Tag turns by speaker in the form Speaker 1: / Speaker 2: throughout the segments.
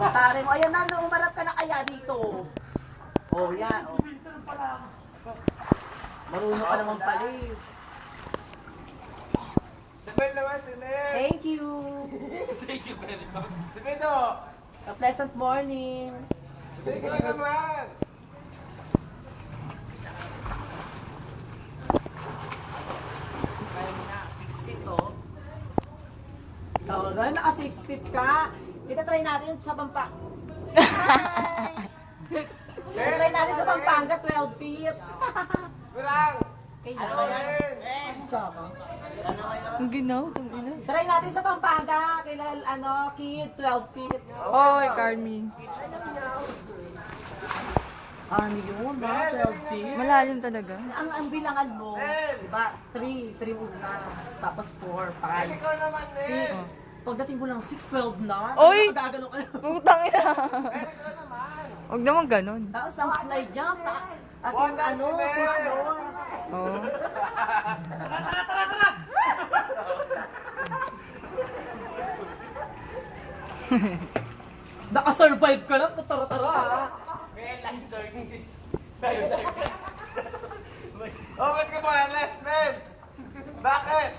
Speaker 1: Tare mo, ayan na, umarap ka na kaya dito. Oh, yan. Oh. Marunong ka naman pala eh.
Speaker 2: Sabihin naman, Sinel.
Speaker 1: Thank you.
Speaker 2: Thank you very much. Sabihin to.
Speaker 1: A pleasant morning.
Speaker 2: Thank you naman.
Speaker 1: Kaya mo na, 6 feet oh. Oo, gano'n naka 6 feet ka. Kita try natin sa Pampanga. Try natin sa Pampanga, 12 feet.
Speaker 2: Kurang.
Speaker 1: Kailan?
Speaker 2: Ano yan?
Speaker 3: Ang ginaw, itong ina.
Speaker 1: Try natin sa Pampanga, kailan kid, 12 feet.
Speaker 3: Oy, Carmi.
Speaker 1: Ano yun, ba? 12 feet?
Speaker 3: Malalim talaga.
Speaker 1: Ang bilangan mo, diba? 3 una, tapos 4, 5,
Speaker 2: Ikaw naman, Nel.
Speaker 1: 6. Pagdating mo lang 6, 12 na.
Speaker 3: Oy!
Speaker 1: Gagano ka na.
Speaker 3: Putang ina.
Speaker 2: Ikaw naman.
Speaker 3: Huwag naman ganon.
Speaker 1: Tapos ang slide jump, as in floor.
Speaker 3: Oo.
Speaker 1: Naka-survive ka lang, tara-tara ha.
Speaker 2: Oh, ba't ka ba, Les, men? Bakit?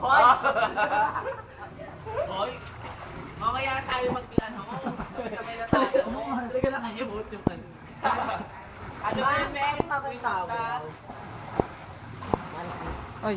Speaker 1: Hoy! Hoy! Mamaya tayo mag-plano. Kamay na tayo. Talaga naka-emote yung ano. Ano ba yun, men? Tawag.
Speaker 3: Oy.